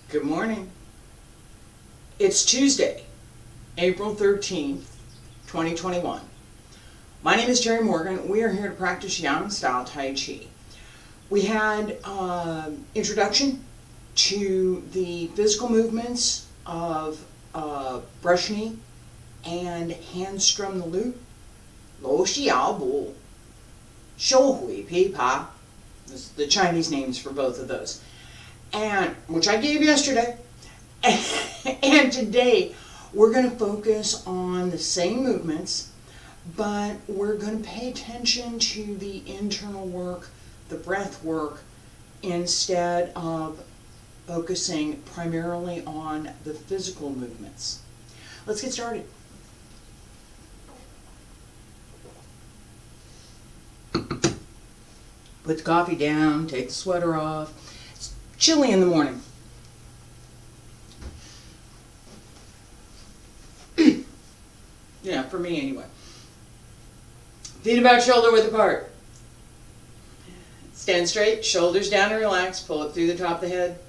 Good morning. It's Tuesday, April 13th, 2021. My name is Jerry Morgan. We are here to practice Yang style Tai Chi. We had introduction to the physical movements of brush knee and hand strum the loop. 楼西摇步, 收回琵琶. The Chinese names for both of those. And which I gave yesterday. And today we're going to focus on the same movements, but we're going to pay attention to the internal work, the breath work, instead of focusing primarily on the physical movements. Let's get started. Put the coffee down, take the sweater off. It's chilly in the morning. Yeah, for me anyway. Feet about shoulder width apart. Stand straight, shoulders down and relax. Pull it through the top of the head.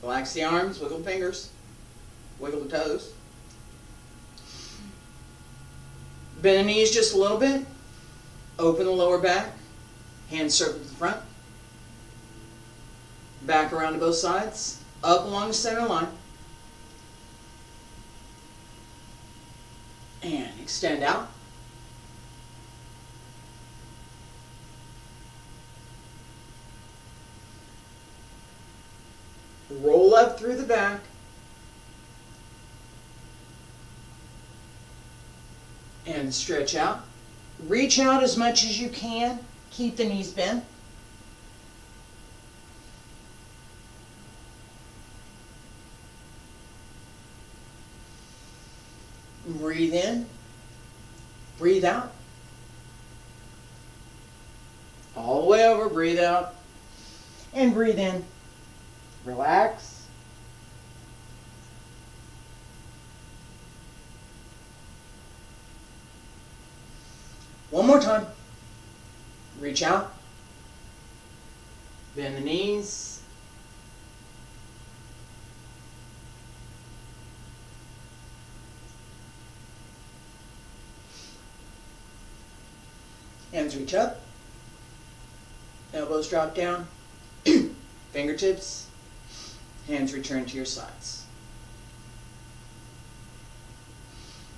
Relax the arms, wiggle the fingers, wiggle the toes. Bend the knees just a little bit. Open the lower back. Hands circle to the front. Back around to both sides. Up along the center line. And extend out. Roll up through the back. And stretch out. Reach out as much as you can. Keep the knees bent. Breathe in. Breathe out. All the way over. Breathe out. And breathe in. Relax. One more time. Reach out. Bend the knees. Hands reach up. Elbows drop down. Fingertips. Hands return to your sides.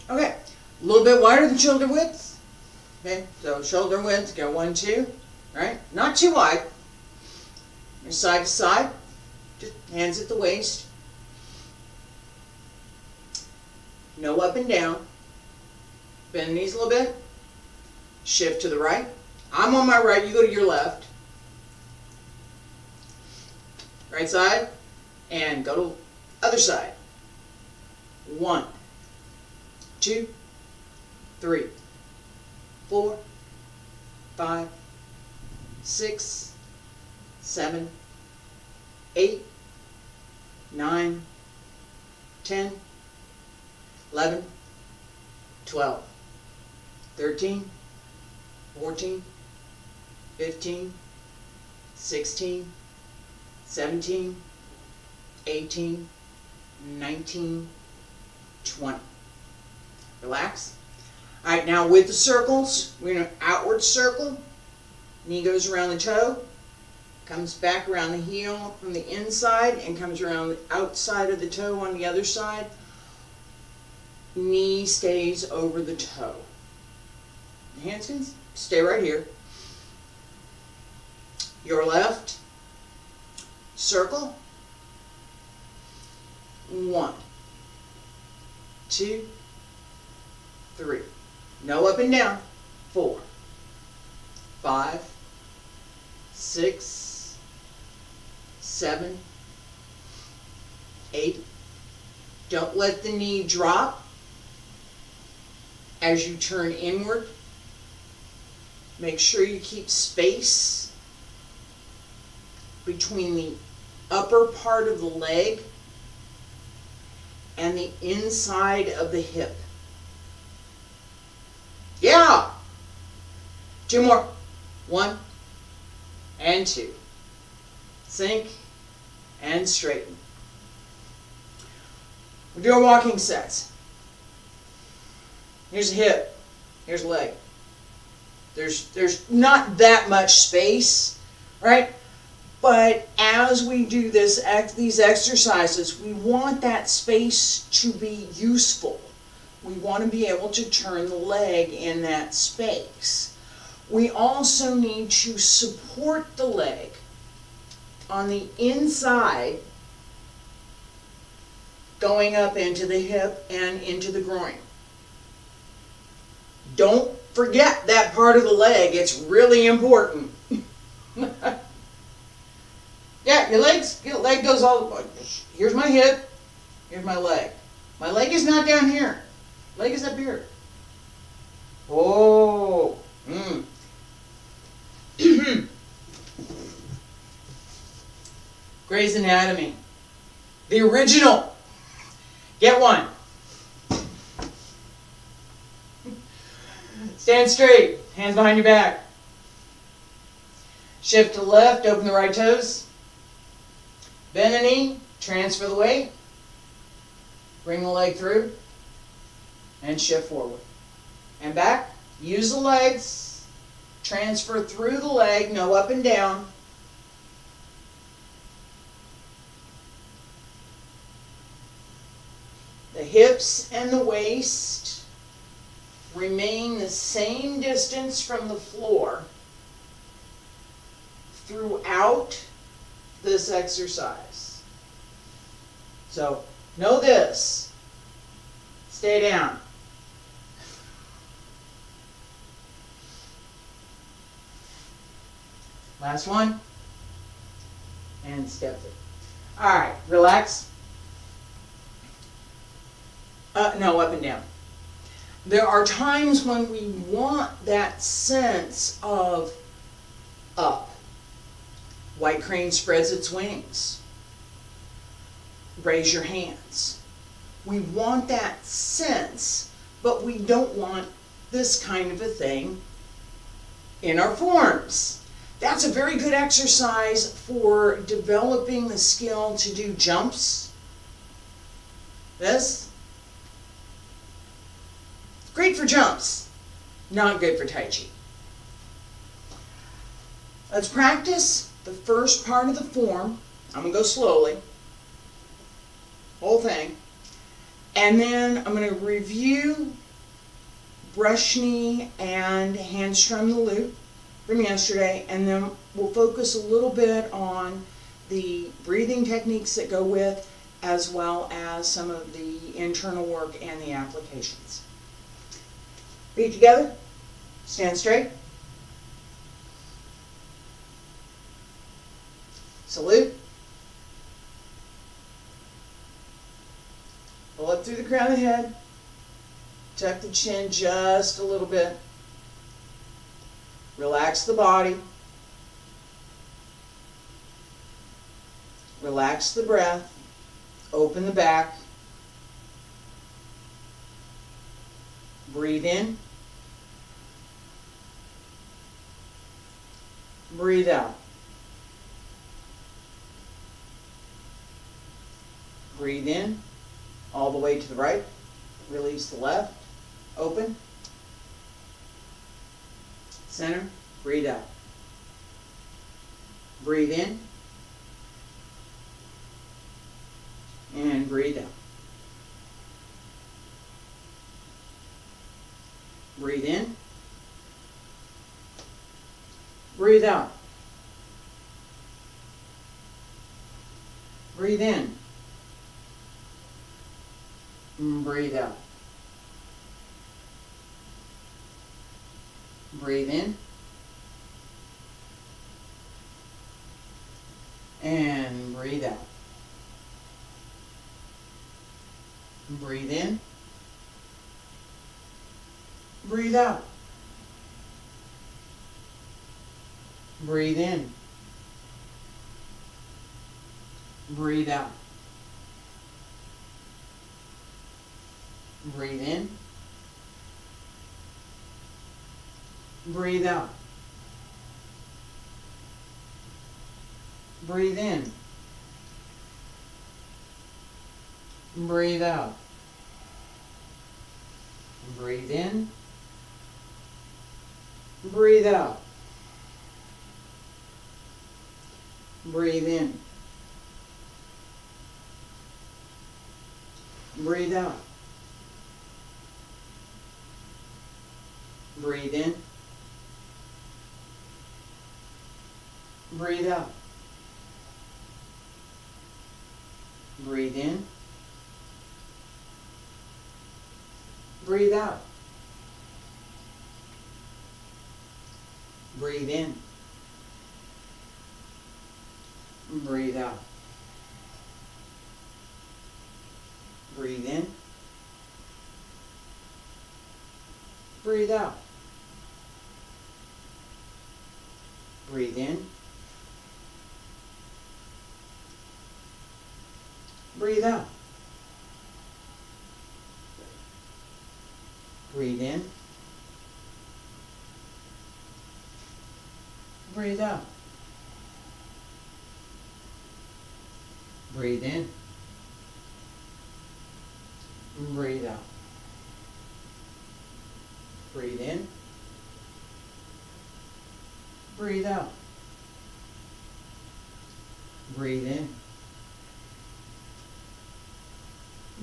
Okay. A little bit wider than shoulder width. Okay, so shoulder width, go 1, 2, right? Not too wide. You're side to side, just hands at the waist. No up and down. Bend the knees a little bit. Shift to the right. I'm on my right, you go to your left. Right side, and go to other side. 1, 2, 3. 4, 5, 6, 7, 8, 9, 10, 11, 12, 13, 14, 15, 16, 17, 18, 19, 20. Relax. All right, now with the circles, we're going to outward circle. Knee goes around the toe, comes back around the heel from the inside, and comes around the outside of the toe on the other side. Knee stays over the toe. The hands can stay right here. Your left, circle. 1, 2, 3. No up and down. 4, 5, 6, 7, 8. Don't let the knee drop as you turn inward. Make sure you keep space between the upper part of the leg and the inside of the hip. Yeah! 2 more. 1 and 2. Sink and straighten. We do our walking sets. Here's a hip. Here's a leg. There's not that much space, right? But as we do these exercises, we want that space to be useful. We want to be able to turn the leg in that space. We also need to support the leg on the inside, going up into the hip and into the groin. Don't forget that part of the leg. It's really important. Yeah, your leg goes all, here's my hip, here's my leg. My leg is not down here. Leg is up here. Oh. Grey's Anatomy. The original. Get one. Stand straight. Hands behind your back. Shift to the left. Open the right toes. Bend the knee. Transfer the weight. Bring the leg through. And shift forward. And back. Use the legs. Transfer through the leg. No up and down. The hips and the waist remain the same distance from the floor throughout this exercise. So, know this. Stay down. Last one. And step it. All right, relax. No, up and down. There are times when we want that sense of up. White crane spreads its wings. Raise your hands. We want that sense, but we don't want this kind of a thing in our forms. That's a very good exercise for developing the skill to do jumps. This. Great for jumps, not good for Tai Chi. Let's practice the first part of the form. I'm going to go slowly, whole thing. And then I'm going to review brush knee and hand strum the loop from yesterday, and then we'll focus a little bit on the breathing techniques that go with, as well as some of the internal work and the applications. Feet together, stand straight. Salute. Pull up through the crown of the head. Tuck the chin just a little bit. Relax the body. Relax the breath. Open the back. Breathe in. Breathe out. Breathe in, all the way to the right. Release the left. Open. Center. Breathe out. Breathe in. And breathe out. Breathe in. Breathe out. Breathe in. Breathe out. Breathe in. And breathe out. Breathe in. Breathe out. Breathe in. Breathe out. Breathe in. Breathe out. Breathe in. Breathe out. Breathe in. Breathe out. Breathe in. Breathe out. Breathe in. Breathe out. Breathe in. Breathe out. Breathe in. Breathe out. Breathe in. Breathe out. Breathe in. Breathe out. Breathe in. Breathe out. Breathe in. Breathe out. Breathe in. Breathe out. Breathe in.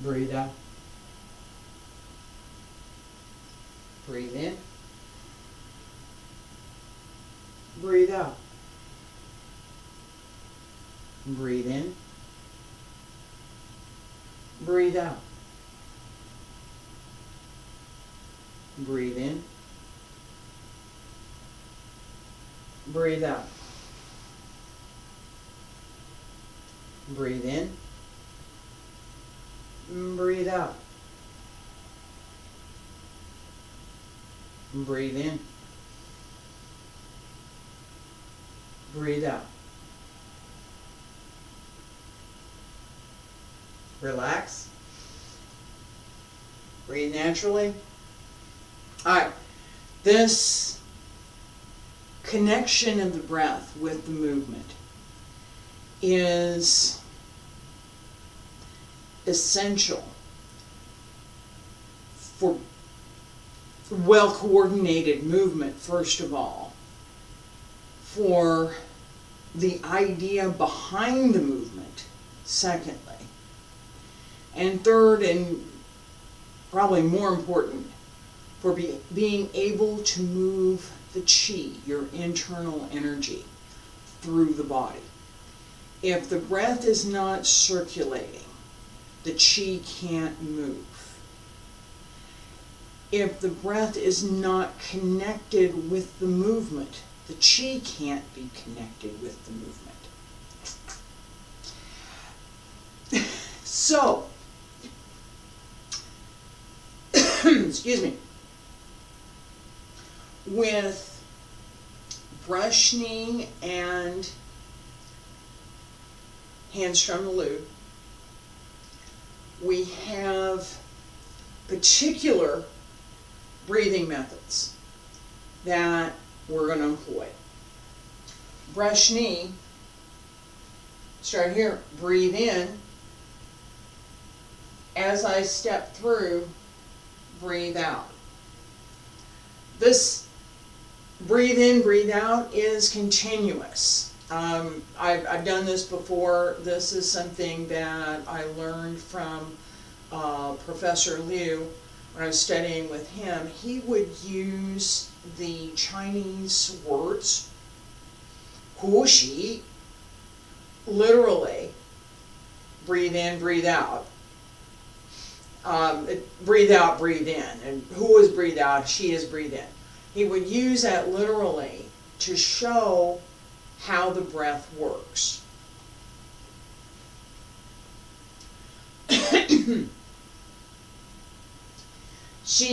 Breathe out. Breathe in. Breathe out. Breathe in. Breathe out. Breathe in. Breathe out. Breathe in. Breathe out. Breathe in. Breathe out. Relax. Breathe naturally. All right. This connection of the breath with the movement is essential for well-coordinated movement, first of all, for the idea behind the movement, secondly, and third, and probably more important, for being able to move the chi, your internal energy, through the body. If the breath is not circulating, the chi can't move. If the breath is not connected with the movement, the chi can't be connected with the movement. So, excuse me, with brushing and handstrom the lute, we have particular breathing methods that we're going to employ. Brush knee, start here, breathe in. As I step through, breathe out. This breathe in, breathe out is continuous. I've done this before. This is something that I learned from Professor Liu when I was studying with him. He would use the Chinese words, hu xi, literally, breathe in, breathe out. Breathe out, breathe in. And who is breathe out? She is breathe in. He would use that literally to show how the breath works. She,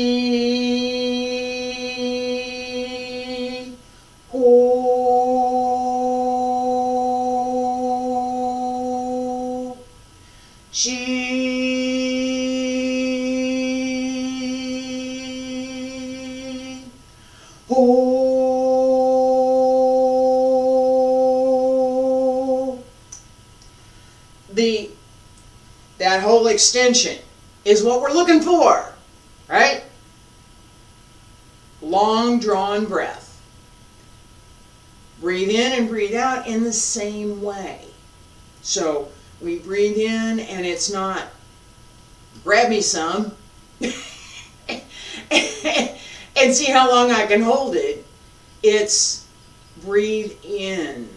ho, she, ho. that whole extension is what we're looking for, right? Long drawn breath. Breathe in and breathe out in the same way. So we breathe in and it's not grab me some and see how long I can hold it. It's breathe in.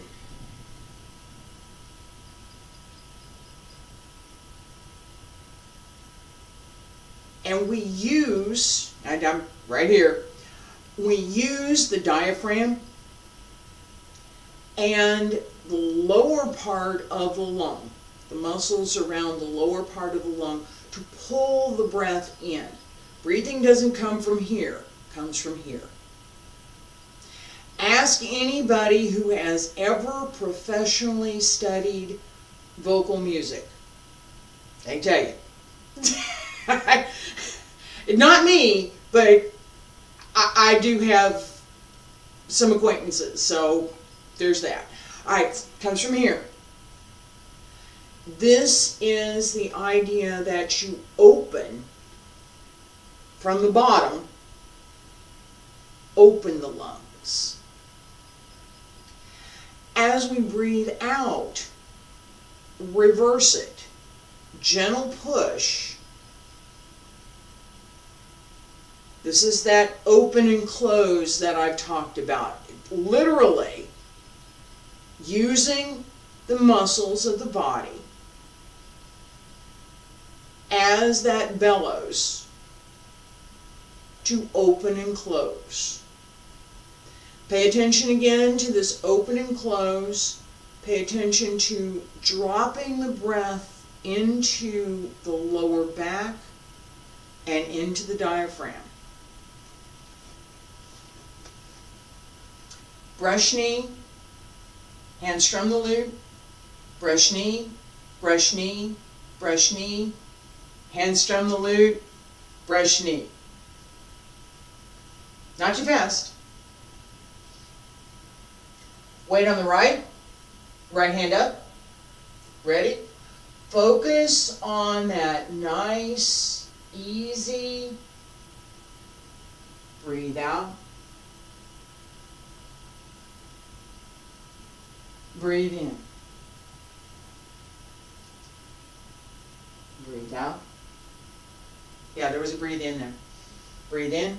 And we use, I'm right here, we use the diaphragm and the lower part of the lung, the muscles around the lower part of the lung, to pull the breath in. Breathing doesn't come from here, it comes from here. Ask anybody who has ever professionally studied vocal music. They tell you. Not me, but I do have some acquaintances, so there's that. Alright, comes from here. This is the idea that you open from the bottom, open the lungs. As we breathe out, reverse it. Gentle push. This is that open and close that I've talked about. Literally using the muscles of the body as that bellows to open and close. Pay attention again to this open and close. Pay attention to dropping the breath into the lower back and into the diaphragm. Brush knee, hand strum the lute, brush knee, brush knee, brush knee, hand strum the lute, brush knee. Not too fast. Weight on the right, right hand up, ready? Focus on that nice, easy, breathe out. Breathe in. Breathe out. Yeah, there was a breathe in there. Breathe in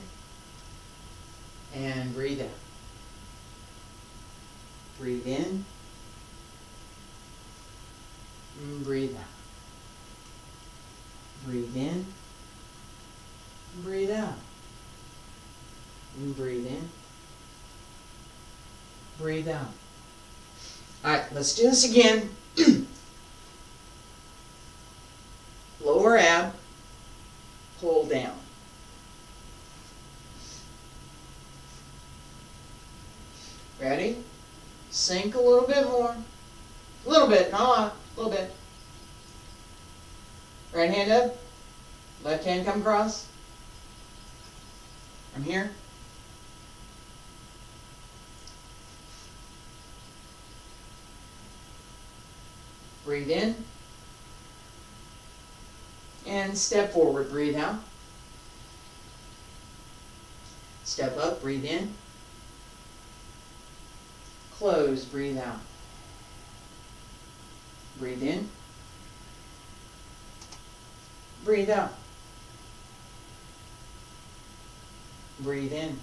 and breathe out. Breathe in and breathe out. Breathe in, breathe out. And breathe in, breathe out. Alright, let's do this again. Lower ab, pull down. Ready? Sink a little bit more. A little bit, not a lot, a little bit. Right hand up, left hand come across. From here. Breathe in. And step forward, breathe out. Step up, breathe in. Close, breathe out. Breathe in. Breathe out. Breathe in.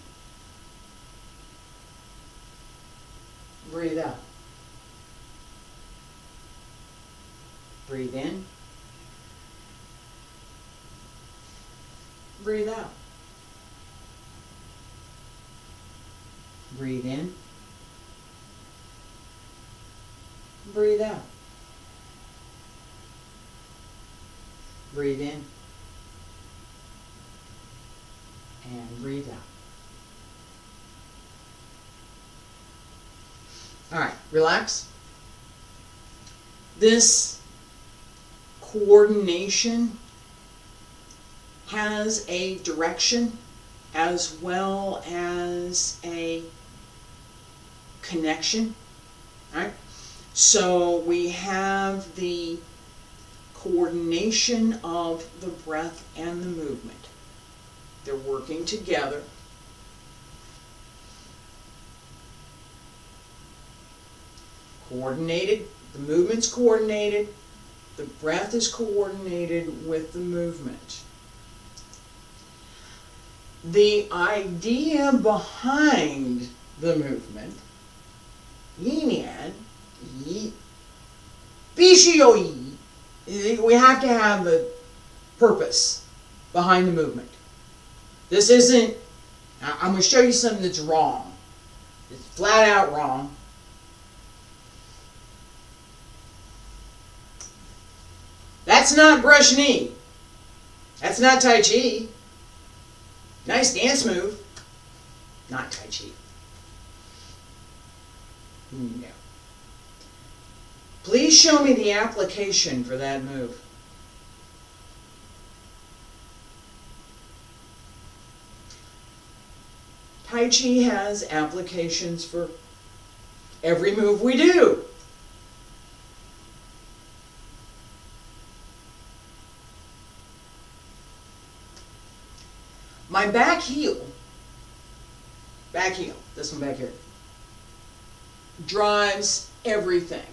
Breathe out. Breathe in. Breathe out. Breathe in. Breathe out. Breathe in. And breathe out. All right, relax. This coordination has a direction as well as a connection. All right? So we have the coordination of the breath and the movement. They're working together. Coordinated, the movement's coordinated, the breath is coordinated with the movement. The idea behind the movement, yin, yi, bishio yi, we have to have the purpose behind the movement. This isn't, I'm going to show you something that's wrong. It's flat out wrong. That's not brush knee. That's not Tai Chi. Nice dance move. Not Tai Chi. No. Please show me the application for that move. Tai Chi has applications for every move we do. My back heel, this one back here, drives everything.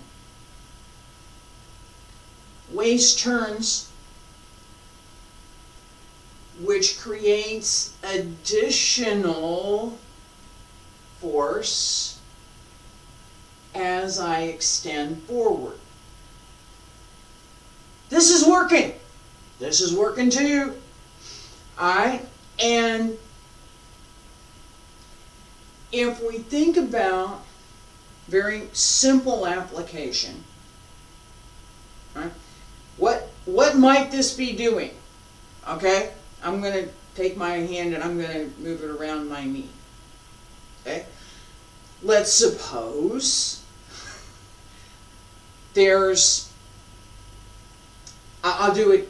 Waist turns, which creates additional force as I extend forward. This is working. This is working too. All right. And if we think about very simple application, right? What might this be doing? Okay, I'm going to take my hand and I'm going to move it around my knee. Okay, let's suppose there's, I'll do it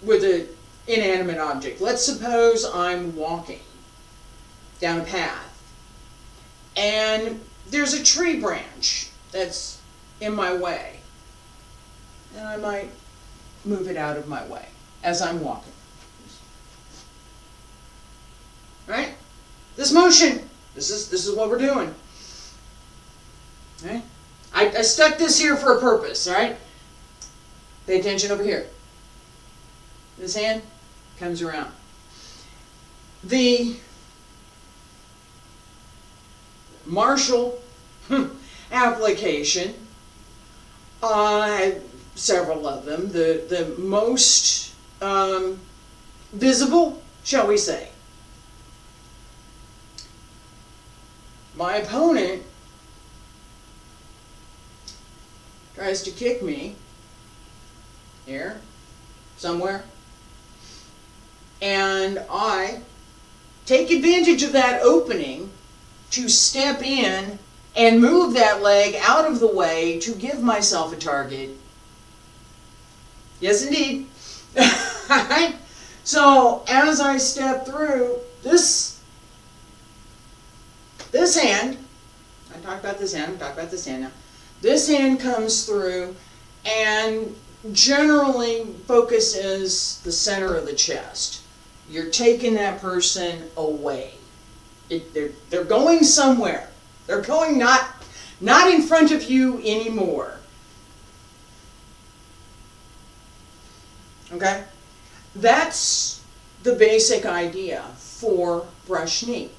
with a inanimate object. Let's suppose I'm walking down a path and there's a tree branch that's in my way, and I might move it out of my way as I'm walking. Right? This motion, this is what we're doing. Right? I stuck this here for a purpose, right? Pay attention over here. This hand comes around. The Marshall application, several of them, the most visible, shall we say. My opponent tries to kick me here, somewhere, and I take advantage of that opening to step in and move that leg out of the way to give myself a target. Yes, indeed. So as I step through, this hand, I talked about this hand, now. This hand comes through and generally focuses the center of the chest. You're taking that person away. They're going somewhere. They're going not in front of you anymore. Okay? That's the basic idea for brush knee.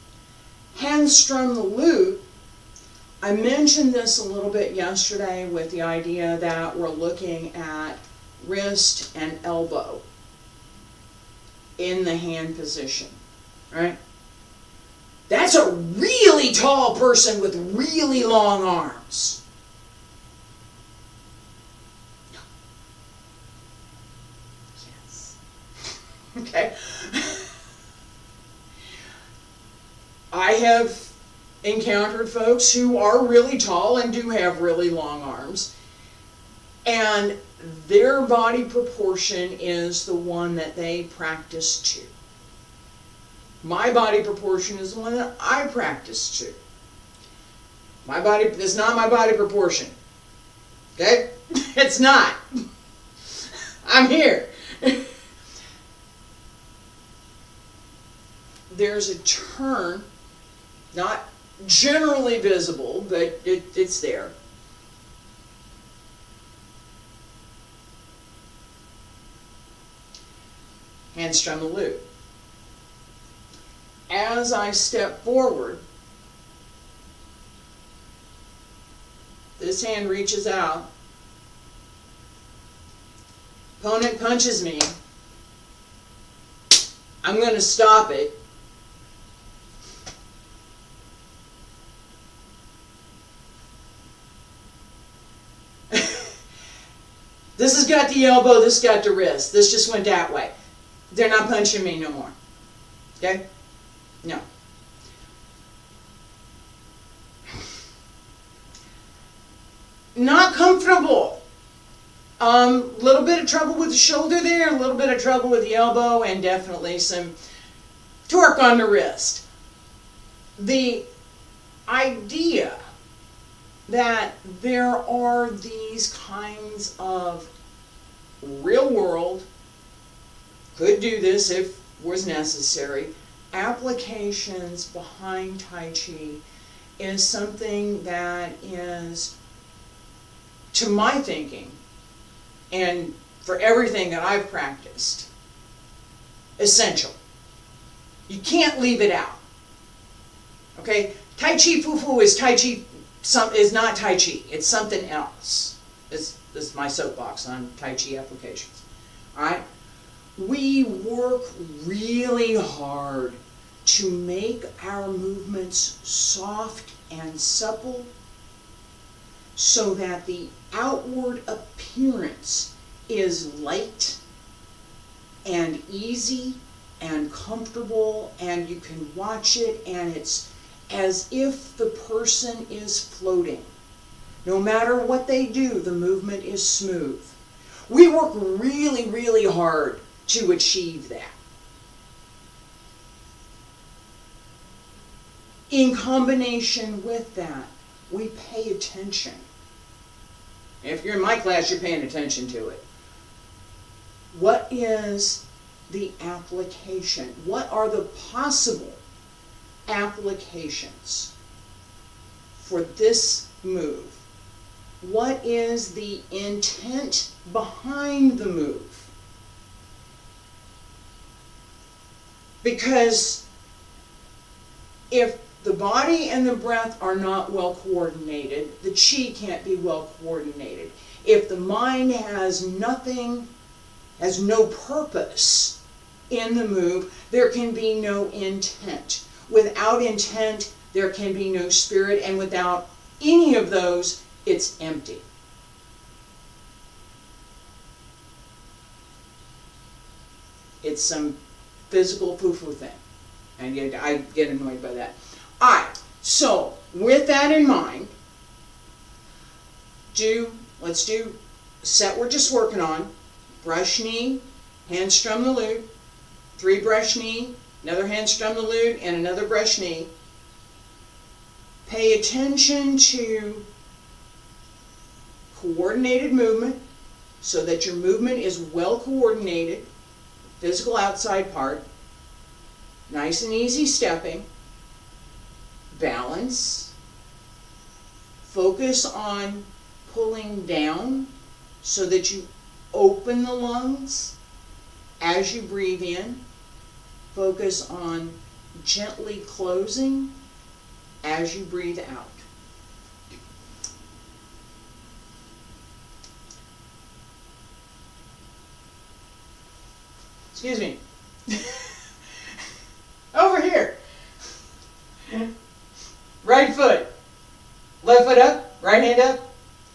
Hand strum the lute. I mentioned this a little bit yesterday with the idea that we're looking at wrist and elbow in the hand position, right? That's a really tall person with really long arms. Yes. Okay. I have encountered folks who are really tall and do have really long arms, and their body proportion is the one that they practice to. My body proportion is the one that I practice to. My body is not my body proportion. Okay? It's not. I'm here. There's a turn, not generally visible, but it's there. Hand strum the lute. As I step forward, this hand reaches out. Opponent punches me. I'm going to stop it. This has got the elbow, this got the wrist. This just went that way. They're not punching me no more. Okay? No. Not comfortable. Little bit of trouble with the shoulder there, a little bit of trouble with the elbow, and definitely some torque on the wrist. The idea that there are these kinds of real world, could do this if was necessary, applications behind Tai Chi is something that is, to my thinking, and for everything that I've practiced, essential. You can't leave it out. Okay? Tai Chi Fu Fu is Tai Chi, is not Tai Chi. It's something else. This is my soapbox on Tai Chi applications. Alright? We work really hard to make our movements soft and supple so that the outward appearance is light and easy and comfortable, and you can watch it and it's as if the person is floating. No matter what they do, the movement is smooth. We work really, really hard to achieve that. In combination with that, we pay attention. If you're in my class, you're paying attention to it. What is the application? What are the possible applications for this move? What is the intent behind the move? Because if the body and the breath are not well coordinated, the chi can't be well coordinated. If the mind has nothing, has no purpose in the move, there can be no intent. Without intent, there can be no spirit, and without any of those, it's empty. It's some physical foo-foo thing, and yet I get annoyed by that. Alright, so with that in mind, let's do set we're just working on. Brush knee, hand strum the lute, 3 brush knee, another hand strum the lute, and another brush knee. Pay attention to coordinated movement so that your movement is well coordinated, physical outside part, nice and easy stepping, balance, focus on pulling down so that you open the lungs as you breathe in, focus on gently closing as you breathe out. Excuse me. Over here. Right foot. Left foot up, right hand up,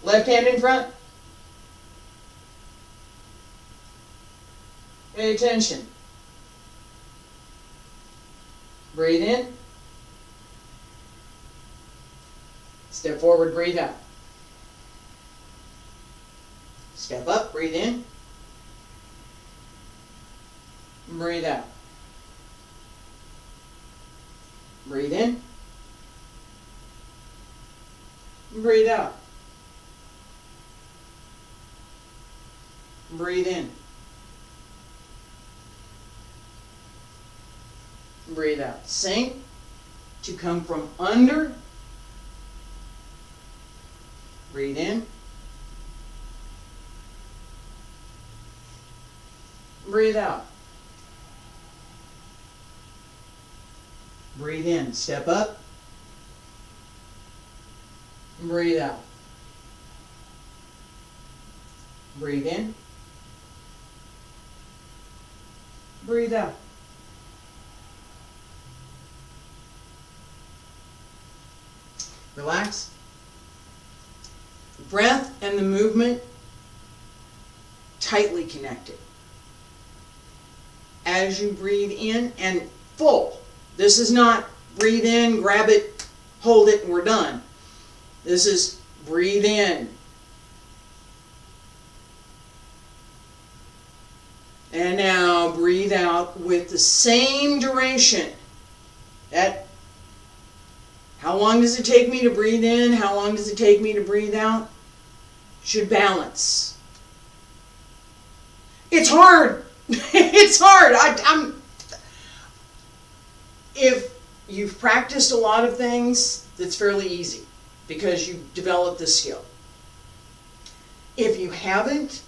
left hand in front. Pay attention. Breathe in. Step forward, breathe out. Step up, breathe in. Breathe out. Breathe in. Breathe out. Breathe in. breathe out. Sink to come from under. Breathe in. Breathe out. Breathe in. Step up. Breathe out. Breathe in. Breathe out. Relax. The breath and the movement tightly connected. As you breathe in and full. This is not breathe in, grab it, hold it, and we're done. This is breathe in. And now breathe out with the same duration. How long does it take me to breathe in? How long does it take me to breathe out? Should balance. It's hard. It's hard. If you've practiced a lot of things, it's fairly easy because you've developed the skill. If you haven't,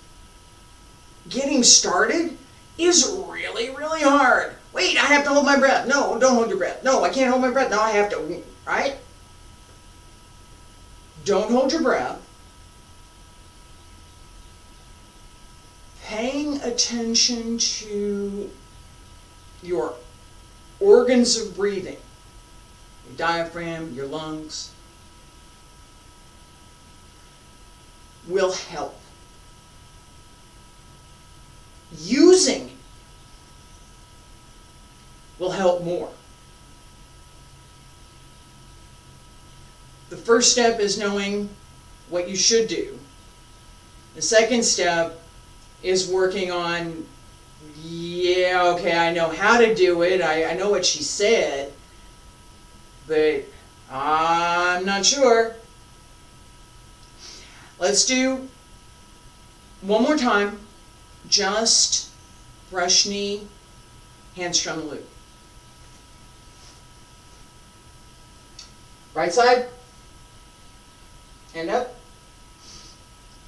getting started is really, really hard. Wait, I have to hold my breath. No, don't hold your breath. No, I can't hold my breath. No, I have to. Right? Don't hold your breath. Paying attention to your organs of breathing, your diaphragm, your lungs, will help. Using will help more. The first step is knowing what you should do. The second step is working on, yeah, okay, I know how to do it. I know what she said, but I'm not sure. Let's do one more time. Just brush knee, hand strum the loop. Right side, hand up,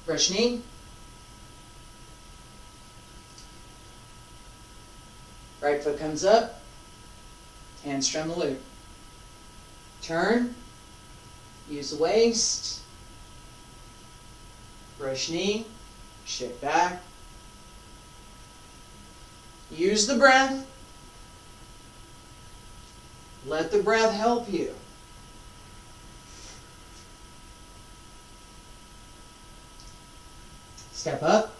brush knee, right foot comes up, hand strum the loop. Turn, use the waist, brush knee, shift back, use the breath, let the breath help you. Step up.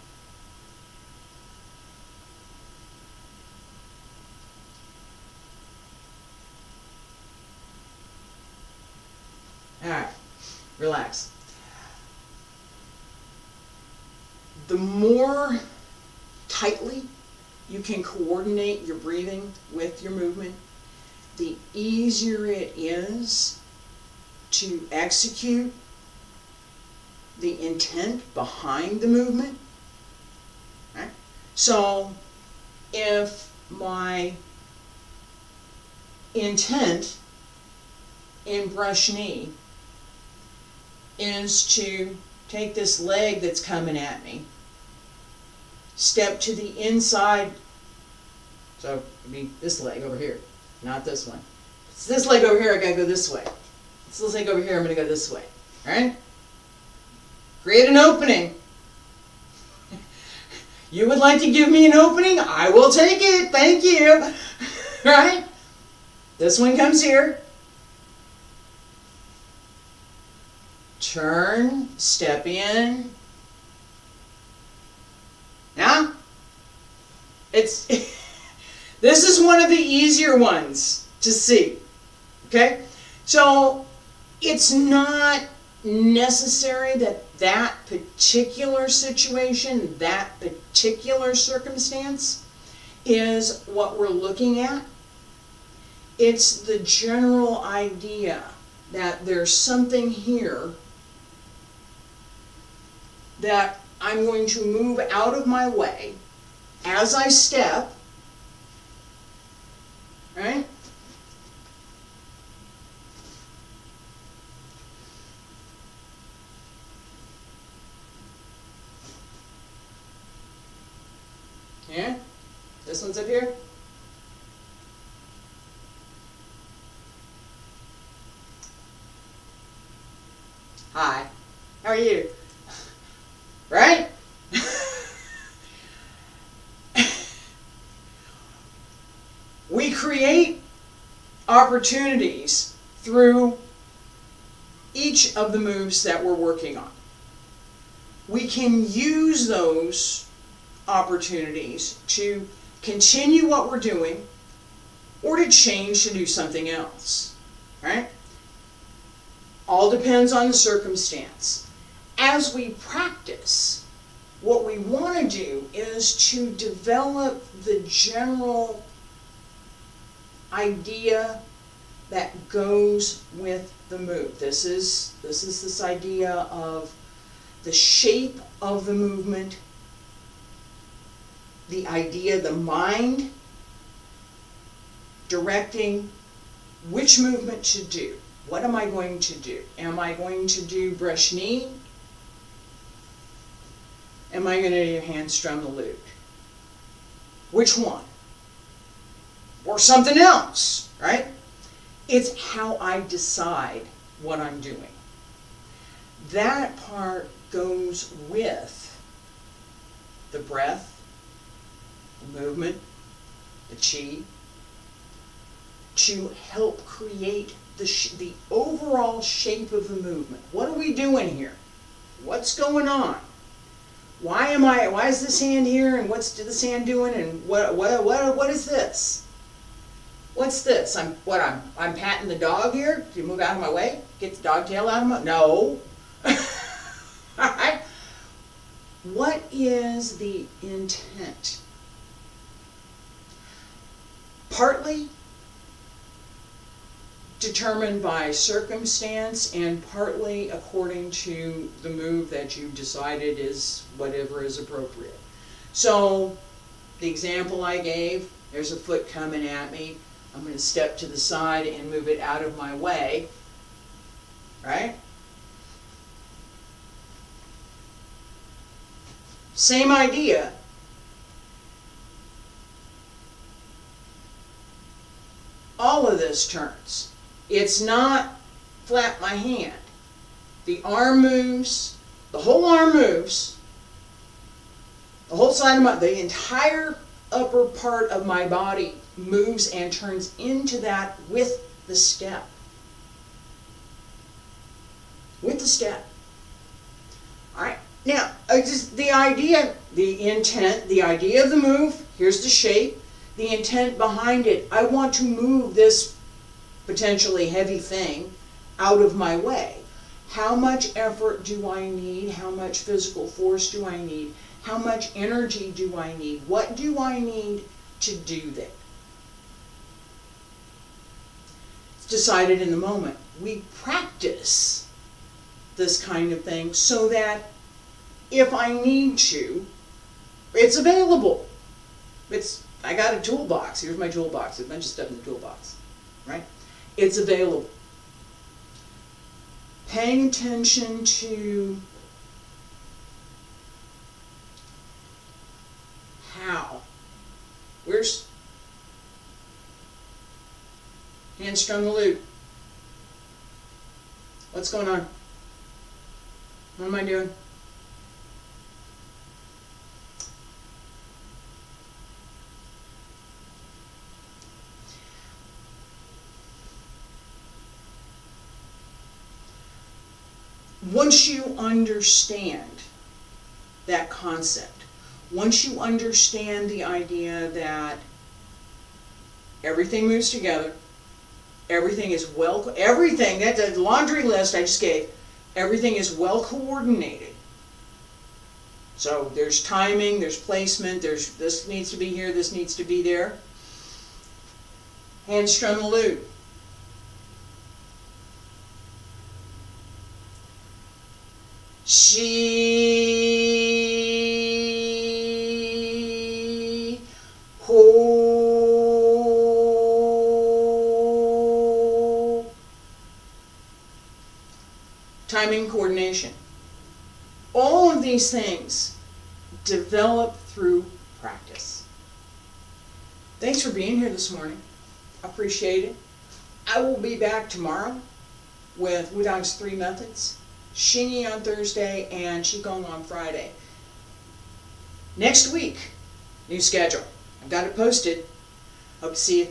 All right, relax. The more tightly you can coordinate your breathing with your movement, the easier it is to execute the intent behind the movement. Right? So if my intent in brush knee is to take this leg that's coming at me, step to the inside, so I mean this leg over here, not this one. It's this leg over here, I gotta go this way. It's this leg over here, I'm gonna go this way. Alright? Create an opening. You would like to give me an opening? I will take it. Thank you. Right? This one comes here. Turn, step in. Now, this is one of the easier ones to see. Okay? So, it's not necessary that particular situation, that particular circumstance is what we're looking at. It's the general idea that there's something here that I'm going to move out of my way as I step, right? This one's up here. Hi, how are you? Right? We create opportunities through each of the moves that we're working on. We can use those opportunities to continue what we're doing or to change to do something else, right? All depends on the circumstance. As we practice, what we want to do is to develop the general idea that goes with the move. This is this idea of the shape of the movement, the idea, the mind directing which movement to do. What am I going to do? Am I going to do brush knee? Am I going to do hand strum the lute? Which one? Or something else, right? It's how I decide what I'm doing. That part goes with the breath, the movement, the chi, to help create the overall shape of the movement. What are we doing here? What's going on? Why is this hand here, and what's this hand doing, and what is this? What's this? I'm patting the dog here. Do you move out of my way? Get the dog tail out of my... No. Alright. What is the intent? Partly determined by circumstance and partly according to the move that you decided is whatever is appropriate. So, the example I gave, there's a foot coming at me. I'm going to step to the side and move it out of my way, right? Same idea. All of this turns. It's not flap my hand. The arm moves, the whole arm moves, the whole side of the entire upper part of my body moves and turns into that with the step. With the step. Alright, now, just the idea, the intent, the idea of the move, here's the shape, the intent behind it. I want to move this potentially heavy thing out of my way. How much effort do I need? How much physical force do I need? How much energy do I need? What do I need to do that? It's decided in the moment. We practice this kind of thing so that if I need to, it's available. I got a toolbox. Here's my toolbox. There's a bunch of stuff in the toolbox, right? It's available. Paying attention to how. Where's hand strum the lute? What's going on? What am I doing? Once you understand that concept, once you understand the idea that everything moves together, everything, that the laundry list I just gave, everything is well coordinated. So there's timing, there's placement, there's this needs to be here, this needs to be there. Hand strum the lute. She ho. Timing, coordination. All of these things develop through practice. Thanks for being here this morning. Appreciate it. I will be back tomorrow with Wudang's 3 methods, Xingyi on Thursday, and Qigong on Friday. Next week, new schedule. I've got it posted. Hope to see you.